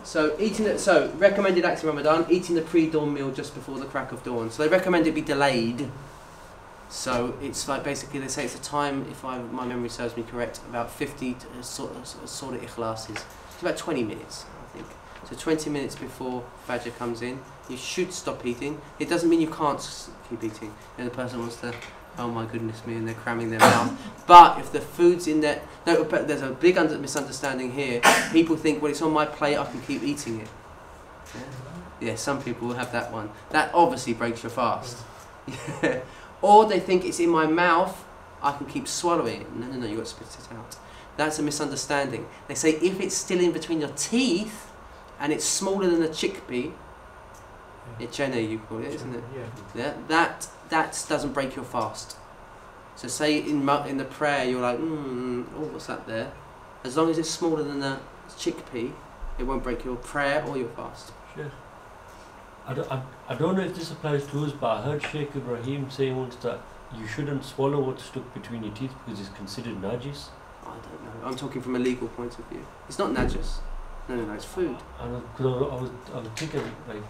So recommended acts in Ramadan, eating the pre-dawn meal just before the crack of dawn. So they recommend it be delayed. So it's like basically they say it's a time, if my memory serves me correct, about 50 sort of ikhlas is. It's about 20 minutes, I think. So 20 minutes before Fajr comes in, you should stop eating. It doesn't mean you can't keep eating. And the person wants to, oh my goodness me, and they're cramming their mouth. But if the food's in there, no, but there's a big misunderstanding here. People think, well, it's on my plate, I can keep eating it. Yeah, some people will have that one. That obviously breaks your fast. Yeah. Or they think it's in my mouth, I can keep swallowing it. No, you've got to spit it out. That's a misunderstanding. They say if it's still in between your teeth and it's smaller than a chickpea, chene you call it, isn't it? Yeah. That doesn't break your fast. So say in the prayer you're like, oh, what's that there? As long as it's smaller than a chickpea, it won't break your prayer or your fast. Sure. I don't know if this applies to us, but I heard Sheikh Ibrahim say once that you shouldn't swallow what's stuck between your teeth because it's considered najis. I don't know. I'm talking from a legal point of view. It's not najis. No, it's food. I was thinking, like,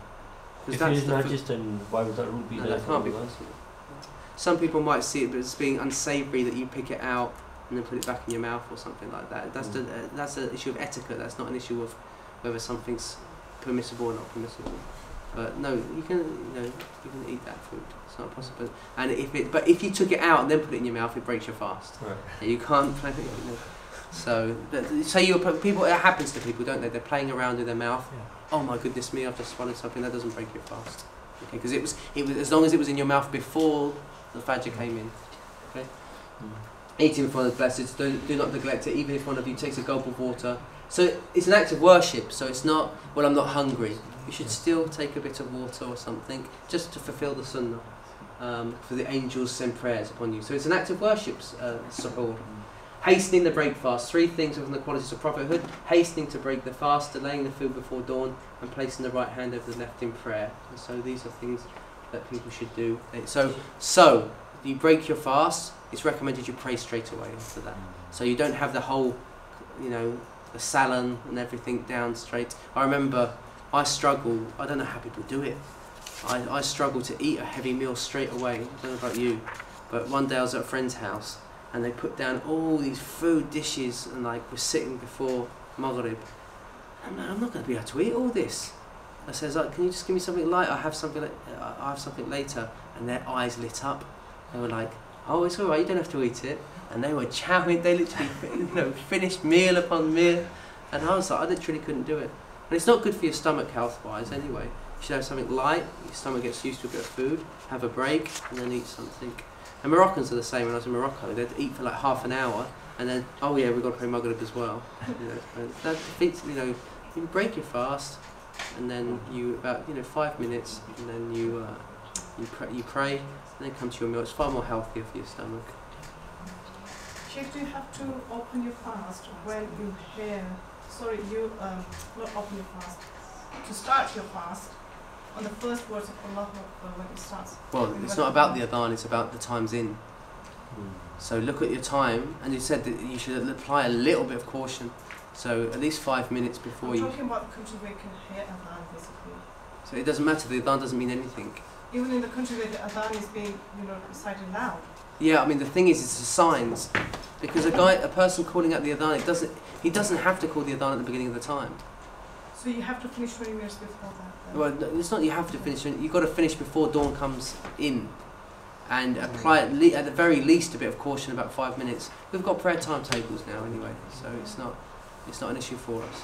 if it is najis, then why would that rule be there? That can't be possible. Some people might see it as being unsavoury that you pick it out and then put it back in your mouth or something like that. That's an issue of etiquette. That's not an issue of whether something's permissible or not permissible. But no, you can eat that food. It's not possible. And if you took it out and then put it in your mouth, it breaks your fast. Right. You can't. So people. It happens to people, don't they? They're playing around with their mouth. Yeah. Oh my goodness me! I've just swallowed something that doesn't break your fast. Okay, because it was as long as it was in your mouth before the Fajr came in. Okay. Eating before the blessed. Do not neglect it, even if one of you takes a gulp of water. So it's an act of worship. So it's not, well, I'm not hungry. You should still take a bit of water or something just to fulfill the sunnah. For the angels send prayers upon you. So it's an act of worship. Suhoor. Hastening the break fast. 3 things within the qualities of prophethood. Hastening to break the fast, delaying the food before dawn, and placing the right hand over the left in prayer. And so these are things that people should do. So if you break your fast, it's recommended you pray straight away after that. So you don't have the whole, the salon and everything down straight. I remember I struggle, I don't know how people do it. I struggle to eat a heavy meal straight away. I don't know about you, but one day I was at a friend's house and they put down all these food dishes and we're sitting before Maghrib. I'm like, I'm not going to be able to eat all this. I says, can you just give me something light? I have something later. And their eyes lit up. They were like, oh, it's all right, you don't have to eat it. And they were chowing. They literally, finished meal upon meal. And I was like, I literally couldn't do it. And it's not good for your stomach health-wise anyway. You should have something light. Your stomach gets used to a bit of food. Have a break and then eat something. And Moroccans are the same. When I was in Morocco, they'd eat for half an hour, and then we've got to pray Maghrib as well. That defeats. You break your fast, and then you about 5 minutes, and then you pray, and then come to your meal. It's far more healthier for your stomach. Sheikh, do you have to open your fast when you hear? Sorry, not open your fast. To start your fast. On the first words of Allah when it starts. Well, it's not about the adhan, it's about the time's in. So look at your time, and you said that you should apply a little bit of caution. So at least 5 minutes before you... I'm talking about the country where you can hear adhan, basically. So it doesn't matter, the adhan doesn't mean anything. Even in the country where the adhan is being, recited loud. Yeah, I mean the thing is, it's the signs. Because a person calling out the adhan, he doesn't have to call the adhan at the beginning of the time. So you have to finish 20 minutes before that? Then? Well, it's not you have to finish. You've got to finish before dawn comes in, and apply at the very least a bit of caution about 5 minutes. We've got prayer timetables now anyway, so it's not an issue for us.